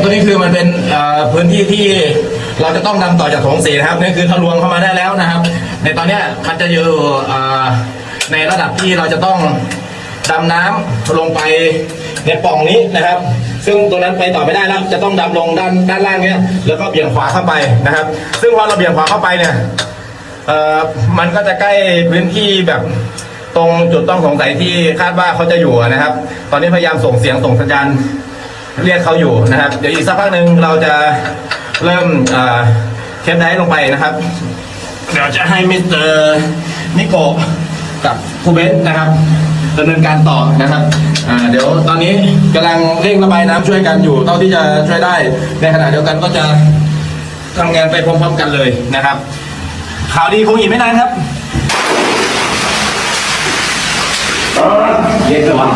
ตัวนี้คือมันเป็นพื้นที่ที่เราจะต้องนำต่อจากโถง4นะครับนี่คือทะลวงเข้ามาได้แล้วนะครับในตอนนี้มันจะอยู่ในระดับที่เราจะต้องดำน้ำลงไปในปล่องนี้นะครับซึ่งตรงนั้นไปต่อไม่ได้แล้วจะต้องดำลงด้านล่างเนี้ยแล้วก็เบี่ยงขวาเข้าไปนะครับซึ่งพอเราเบี่ยงขวาเข้าไปเนี่ยมันก็จะใกล้พื้นที่แบบตรงจุดต้องสงสัยที่คาดว่าเขาจะอยู่นะครับตอนนี้พยายามส่งเสียงส่งสัญญาณเรียกเขาอยู่นะครับเดี๋ยวอีกสักพักหนึ่งเราจะเริ่มเคปไดฟ์ลงไปนะครับเดี๋ยวจะให้มิสเตอร์นิโกะกับครูเบนนะครับดำเนินการต่อนะครับเดี๋ยวตอนนี้กำลังเร่งระบายน้ำช่วยกันอยู่เท่าที่จะช่วยได้ในขณะเดียวกันก็จะทำงานไปพร้อมๆกันเลยนะครับข่าวดีคงอีกไม่นานครับเย็นสว่าง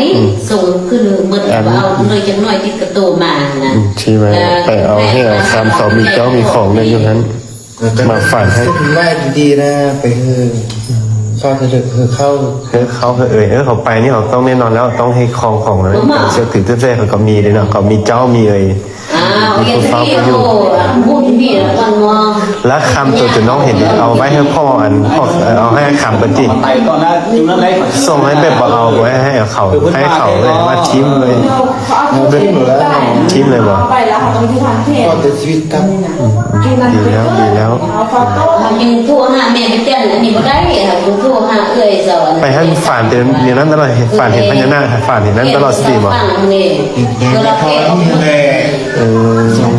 นี่ส่งขึ้นเมื่อเอาเลยจังหน่อยที่กระโตมานะใช่ไหมไปเอาให้คำเขามีเจ้ามีของในอยู่นั้นมาฝันให้ถึงว่าดีๆนะไปเข้าเถอะเข้าเขาไปนี่เขาต้องแน่นอนแล้วต้องให้ของเลยเชื่อถือเต้เขาก็มีเลยนะเขามีเจ้ามีเลยมีคนฟ้าไปอยู่พูดพี่แล้วกันว่าแล้วคำตัวจะน้องเห็นเอาไว้ให้พ่อเอาให้คำปฏิส่งให้แบบเอาไว้ให้เขาเลยว่าทิ้มเลยทิ้มเลยบอกไปแล้วเขาต้องที่ทำเทศก็ชีวิตครับดีแล้วยิงทั่วห้าแม่ไปเต้นอันนี้ก็ได้ค่ะยิงทั่วห้าเอ้ยสอนไปให้ฝันเดี๋ยวนั้นตลอดฝันเห็นพญานาคฝันเห็นนั้นตลอดสิบ่เราเก็บ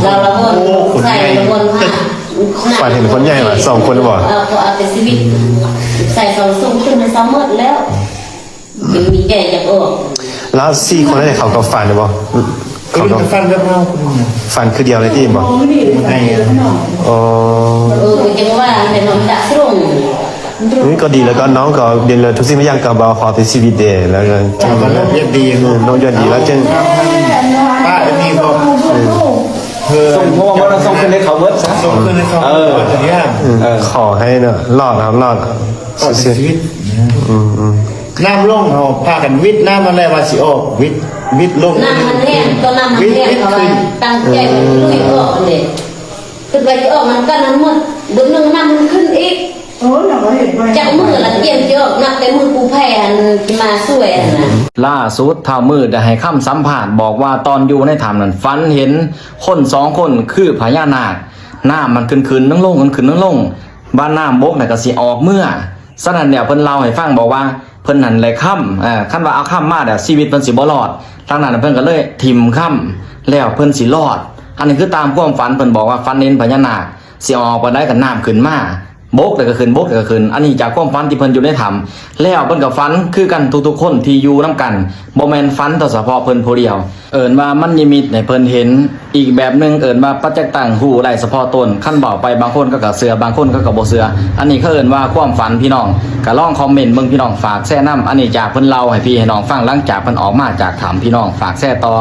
เราใส่ละคนค่ะฝันเห็นคนใหญ่ว่ะ2 คนบ่เอาแต่ชีวิตใส่2ซุ้มขึ้นในซ้ำหมดแล้วมีแก่จะออกแล้ว4 คนนั้นเขาก็ฝันบ่เขาก็ฝันกับเราฝันคือเดียวเลยที่บ่อ๋อจังว่าเป็นน้องดักรุ่งนี่ก็ดีแล้วก็น้องก็เรียนเลยทุกสิ่งทุกอย่างก็บอกขอที่ชีวิตเดย์แล้วก็ยอดดีน้องยอดดีแล้วจึงป้ามีบอกส่งเพราะว่าเราส่งขึ้นให้เขาเวิร์ดซะส่งขึ้นให้เขาขอให้เนอะรอดครับรอดชีวิตน้ำล่องเขาพากันวิทย์น้ำอะไรมาสิออกวิทย์ลงน้ำมันแห้งตัวน้ำมันแห้งเขาตั้งใจลุยออกเลยขึ้นไปจะออกมันก็นั้นหมดเดือนนึงน้ำมันขึ้นอีกจากมือละเตรียมจะออกนักแต่มือกูแผ่มาสวยนะล่าสุดท้ามืดได้ให้คำสัมภาษณ์บอกว่าตอนอยู่ในถ้ำนั้นฝันเห็นคน2 คนคือพญานาคน้ำมันขึ้นนั่งลงบ้านน้ำบกน่ะก็สิออกเมื่อฉะนั้นเนี่ยเพิ่นเล่าให้ฟังบอกว่าเพิ่นนั่นเลยค่ำคันว่าเอาค่ำมาแต่ชีวิตเพิ่นสิบ่รอดทางนั้นเพิ่นก็เลยทิ่มค่ำแล้วเพิ่นสิรอดอันนี้คือตามความฝันเพิ่นบอกว่าฝันเห็นพญานาคสิออกไปได้กับน้ำขึ้นมาบกแต่ก็ขึ้นอันนี้จากความฝันที่เพิ่นอยู่ในถ้ำแล้วเพิ่นก็ฝันคือกันทุกๆคนที่อยู่นำกันบ่แม่นฝันแต่เฉพาะเพิ่นผู้เดียวเอิ้นว่ามันนิมิตให้เพิ่นเห็นอีกแบบนึงเอิ้นว่าปัจจักตังหูได้เฉพาะตนคันบอกไปบางคนก็เชื่อบางคนก็บ่เชื่ออันนี้เขาเอิ้นว่าความฝันพี่น้องก็ลองคอมเมนต์เบิ่งพี่น้องฝากแชร์นำอันนี้จากเพิ่นเล่าให้พี่ให้น้องฟังหลังจากเพิ่นออกมาจากถ้ำพี่น้องฝากแชร์ต่อ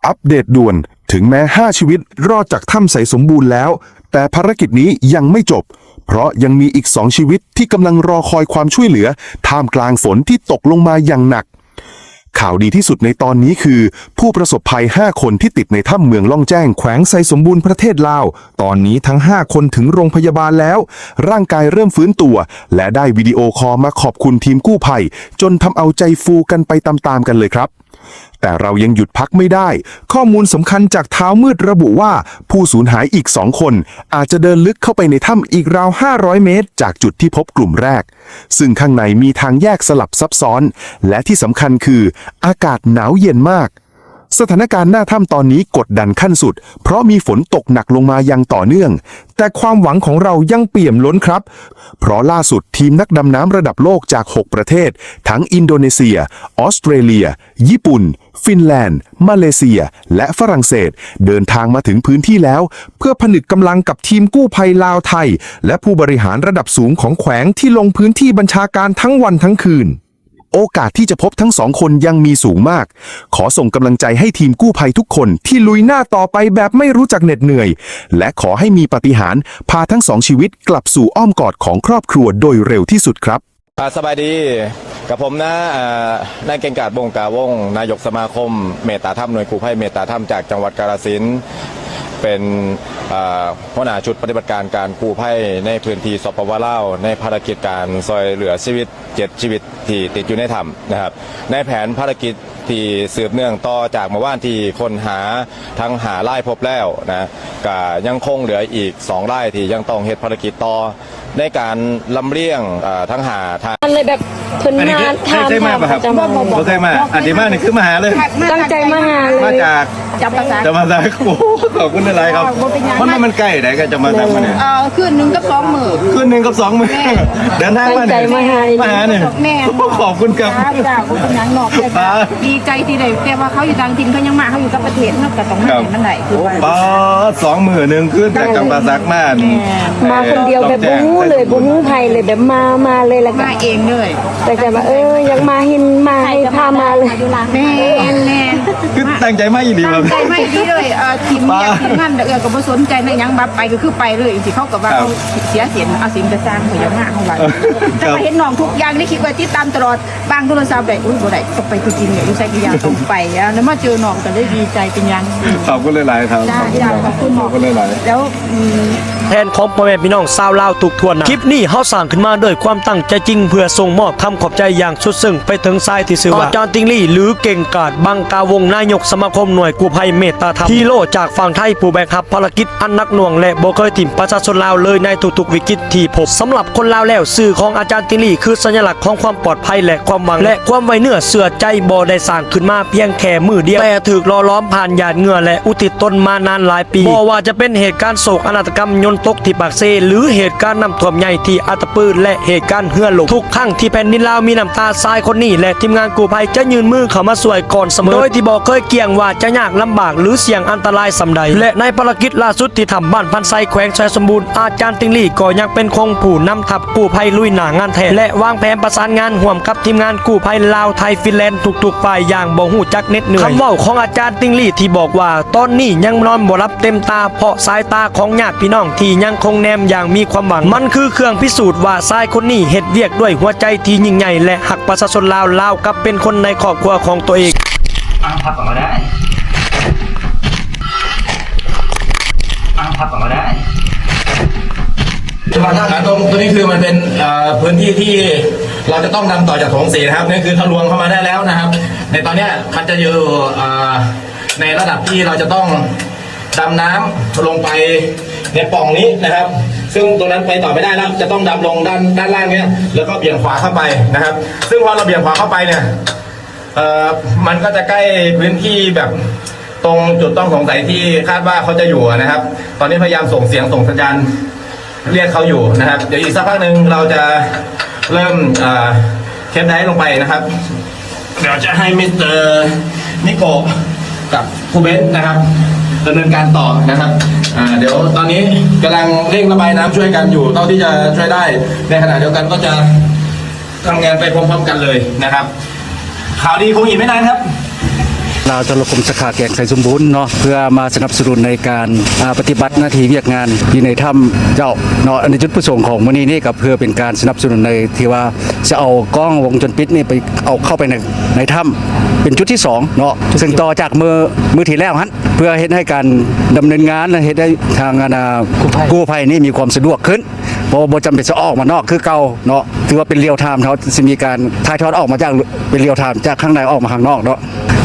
อัปเดตด่วนถึงแม้5 ชีวิตรอดจากถ้ำใสสมบูรณ์แล้วแต่ภารกิจนี้ยังไม่จบเพราะยังมีอีก2 ชีวิตที่กำลังรอคอยความช่วยเหลือท่ามกลางฝนที่ตกลงมาอย่างหนักข่าวดีที่สุดในตอนนี้คือผู้ประสบภัย5 คนที่ติดในถ้ำเมืองล่องแจ้งแขวงไซสมบูรณ์ประเทศลาวตอนนี้ทั้ง5 คนถึงโรงพยาบาลแล้วร่างกายเริ่มฟื้นตัวและได้วิดีโอคอลมาขอบคุณทีมกู้ภัยจนทำเอาใจฟูกันไปตามๆกันเลยครับแต่เรายังหยุดพักไม่ได้ข้อมูลสำคัญจากเท้ามืดระบุว่าผู้สูญหายอีก2 คนอาจจะเดินลึกเข้าไปในถ้ำอีกราว500 เมตรจากจุดที่พบกลุ่มแรกซึ่งข้างในมีทางแยกสลับซับซ้อนและที่สำคัญคืออากาศหนาวเย็นมากสถานการณ์หน้าถ้ำตอนนี้กดดันขั้นสุดเพราะมีฝนตกหนักลงมาอย่างต่อเนื่องแต่ความหวังของเรายังเปี่ยมล้นครับเพราะล่าสุดทีมนักดำน้ำระดับโลกจาก6 ประเทศทั้งอินโดนีเซียออสเตรเลียญี่ปุ่นฟินแลนด์มาเลเซียและฝรั่งเศสเดินทางมาถึงพื้นที่แล้วเพื่อผนึกกำลังกับทีมกู้ภัยลาวไทยและผู้บริหารระดับสูงของแขวงที่ลงพื้นที่บัญชาการทั้งวันทั้งคืน โอกาสที่จะพบทั้งสองคนยังมีสูงมาก ขอส่งกำลังใจให้ทีมกู้ภัยทุกคนที่ลุยหน้าต่อไปแบบไม่รู้จักเหน็ดเหนื่อยและขอให้มีปาฏิหาริย์พาทั้งสองชีวิตกลับสู่อ้อมกอดของครอบครัวโดยเร็วที่สุดครับ สบายดีกับผมนะนายเก่งกาจบงกาวงนายกสมาคมเมตตาธรรมหน่วยกู้ภัยเมตตาธรรมจากจังหวัดกาฬสินธุ์เป็นหัวหน้าชุดปฏิบัติการการกู้ภัยในพื้นที่สปปลาวในภารกิจการซอยเหลือชีวิต7ชีวิตที่ติดอยู่ในถ้ำนะครับในแผนภารกิจที่สืบเนื่องต่อจากเมื่อวานที่คนหาทั้งหาไล่พบแล้วนะก็ยังคงเหลืออีก2ไล่ที่ยังต้องเฮ็ดภารกิจต่อในการลำเลียงทั้งหาทาง เลยแบบเพิ่นมาถามจะมา โอเคมาอันที่มานี่คือมาหาเลย ตั้งใจมาหาเลย มาจาก จับภาษา จะมาจากโอ้ขอบคุณอะไรครับมันใกล้ไหนก็จะมาจากมาเนี่ย คืนหนึ่งกับ2 มื้อ คืนหนึ่งกับ2 มื้อเดินทางมาเนี่ยมาหาเนี่ย แม่ ขอบคุณครับ จ้าเป็นหยังนอกเลยค่ะดีใจที่ได้แต่ว่าเขาอยู่ต่างถิ่นเขายังมาเขาอยู่กับประเทศเฮาก็ต้องมาเห็นมันได้คือว่า ป้า2 มื้อหนึ่งขึ้นจากจำปาสักมานี่ มาคนเดียวแบบบ่ฮู้เลยบ่ฮู้ไผเลยแบบมาเลยแล้วก็ มาเองเลย แต่จะว่าอยากมาเห็นมาให้พามาเลย แม่ คือตั้งใจมาอีหลีครับ ใจไม่ดีเลยทีมเนี่ยทีมงานเอื้อก็บ่สนใจในหยังบัดไปก็คือไปเลยสิเขาก็ว่าเขาเสียเสียนเอาสินไปสร้างเขาอย่างมากเขาว่าแต่ว่าเห็นน้องทุกอย่างได้คิดว่าติดตามตลอดบางโทรศัพท์ได้อุ้ยบ่ได้ต้องไปคือจริงเนี่ยอยู่ใส่กี่อย่างต้องไปแล้วมาเจอน้องก็ได้ดีใจเป็นอย่าง ขอบคุณหลายๆครับ จ้าขอบคุณหมอ ขอบคุณหลายๆ แล้ว แทนของพ่อแม่พี่น้องชาวลาวทุกทั่วหน้าคลิปนี้เฮาสร้างขึ้นมาด้วยความตั้งใจจริงเพื่อส่งมอบคำขอบใจอย่างสุดซึ้งไปถึงชายที่ชื่อว่าอาจารย์ติงลี่หรือเก่งกาจบังกาวงนายกสมาคมหน่วยกู้ภัยเมตตาธรรมฮีโร่จากฝั่งไทยผู้แบกรับภารกิจอันหนักหน่วงและบ่เคยถิ่มประชาชนลาวเลยในทุกๆวิกฤตที่พบสำหรับคนลาวแล้วสื่อของอาจารย์ติงลี่คือสัญลักษณ์ของความปลอดภัยและความหวังและความไว้เนื้อเชื่อใจบ่ได้สร้างขึ้นมาเพียงแค่มือเดียวแต่ถูกหล่อล้อมผ่านหยาดเหงื่อและอุทิศตนมานานหลายปีบ่ว่าจะเป็นเหตุการณ์โศกนาฏกรรมยนต์ตกที่ปากเซหรือเหตุการณ์น้ำท่วมใหญ่ที่อัตตปืนและเหตุการณ์เฮือหลงทุกครั้งที่แผ่นดินลาวมีน้ำตาทรายคนนี้และทีมงานกู้ภัยจะยืนมือเข้ามาช่วยก่อนเสมอโดยที่บอกเคยเกี่ยงว่าจะยากลำบากหรือเสี่ยงอันตรายสำใดและในภารกิจล่าสุดที่ทำบ้านพันไซแขวงชัยสมบูรณ์อาจารย์ติงลี่ก็ยังเป็นคงผู้นำทัพกู้ภัยลุยหน้างานแทนและวางแผนประสานงานร่วมกับทีมงานกู้ภัยลาวไทยฟินแลนด์ทุกๆฝ่ายอย่างบ่ฮู้จักเหน็ดเหนื่อยคำเว้าของอาจารย์ติงลี่ที่บอกว่าตอนนี้ยังนอนบ่หลับเต็มตาเพราะสายตาของญาติพี่น้องที่ยังคงแนมอย่างมีความหวังมันคือเครื่องพิสูจน์ว่าชายคนนี้เฮ็ดเวียกด้วยหัวใจที่ยิ่งใหญ่และหักประชาชนลาวกับเป็นคนในครอบครัวของตัวเองพับออกมาได้พับออกมาได้ ตรงนี้คือมันเป็นพื้นที่ที่เราจะต้องนำต่อจากโถง 4นะครับนี่คือทะลวงเข้ามาได้แล้วนะครับ ในตอนนี้มันจะอยู่ในระดับที่เราจะต้องดำน้ำลงไปในปล่องนี้นะครับ ซึ่งตรงนั้นไปต่อไม่ได้แล้วจะต้องดำลงด้านล่างเนี้ยแล้วก็เบี่ยงขวาเข้าไปนะครับ ซึ่งพอเราเบี่ยงขวาเข้าไปเนี่ยมันก็จะใกล้พื้นที่แบบตรงจุดต้องสงสัยที่คาดว่าเขาจะอยู่นะครับ ตอนนี้พยายามส่งเสียงส่งสัญญาณเรียกเขาอยู่นะครับเดี๋ยวอีกสักพักหนึ่งเราจะเริ่มเคปไดฟ์ลงไปนะครับเดี๋ยวจะให้มิสเตอร์นิโกะกับครูเบนนะครับดำเนินการต่อนะครับเดี๋ยวตอนนี้กำลังเร่งระบายน้ำช่วยกันอยู่เท่าที่จะช่วยได้ในขณะเดียวกันก็จะทำงานไปพร้อมๆกันเลยนะครับข่าวดีคงอีกไม่นานครับ เราจะระดมสขาแกงไสสมบูรณ์เนาะเพื่อมาสนับสนุนในการปฏิบัติหน้าที่เวียกงานอยู่ในถ้ำเจ้าเนาะในจุดประสงค์ของมื้อนี้นี่ก็เพื่อเป็นการสนับสนุนในที่ว่าจะเอากล้องวงจรปิดนี่ไปเอาเข้าไปในถ้ำเป็นจุดที่2เนาะซึ่งต่อจากมือที่แล้วฮั่นเพื่อเฮ็ดให้การดำเนินงานและเฮ็ดให้ทางกู้ภัยนี่มีความสะดวกขึ้นเพราะบ่จำเป็นจะออกมานอกคือเก่าเนาะถือว่าเป็นเรียลไทม์เขาสิมีการถ่ายทอดออกมาจากเป็นเรียลไทม์จากข้างในออกมาข้างนอกเนาะ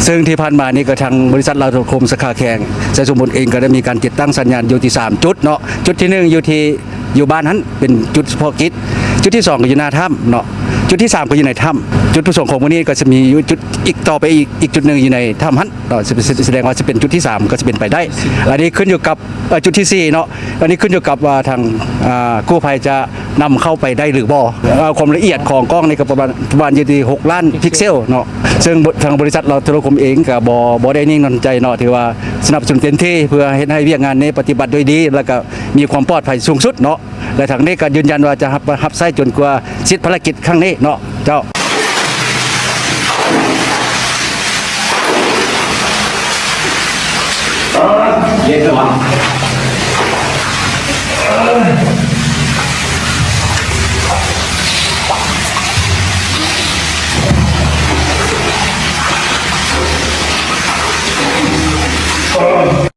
ซึ่งที่ผ่านมานี่ก็ทางบริษัทเราโคมสขาแขงไสสมบูรณ์เองก็ได้มีการติดตั้งสัญญาณอยู่ที่3จุดเนาะจุดที่1อยู่บ้านนั้นเป็นจุดเฉพาะกิจจุดที่2ก็อยู่หน้าถ้ำเนาะจุดที่3ก็อยู่ในถ้ำจุดประสงค์ของวันนี้ก็จะมีจุดอีกต่อไปอีกจุดหนึ่งอยู่ในถ้ำฮั่นแสดงว่าจะเป็นจุดที่3ก็จะเป็นไปได้อันนี้ขึ้นอยู่กับจุดที่4เนาะอันนี้ขึ้นอยู่กับว่าทางกู้ภัยจะนำเข้าไปได้หรือบ่ความละเอียดของกล้องนี่ก็ประมาณอยู่ที่6ล้านพิกเซลเนาะซึ่งทางบริษัทเราโทรคมเองก็บ่ได้นิ่งนอนใจเนาะถือว่าสนับสนุนเต็มที่เพื่อให้เวียกงานนี้ปฏิบัติโดยดีแล้วก็มีความปลอดภัยสูงสุดเนาะและทางนี้ก็ยืนยันว่าจะรับใช้จนกว่าสิ้นภารกิจครั้งนี้เนาะเจ้า ย็นเลยวะ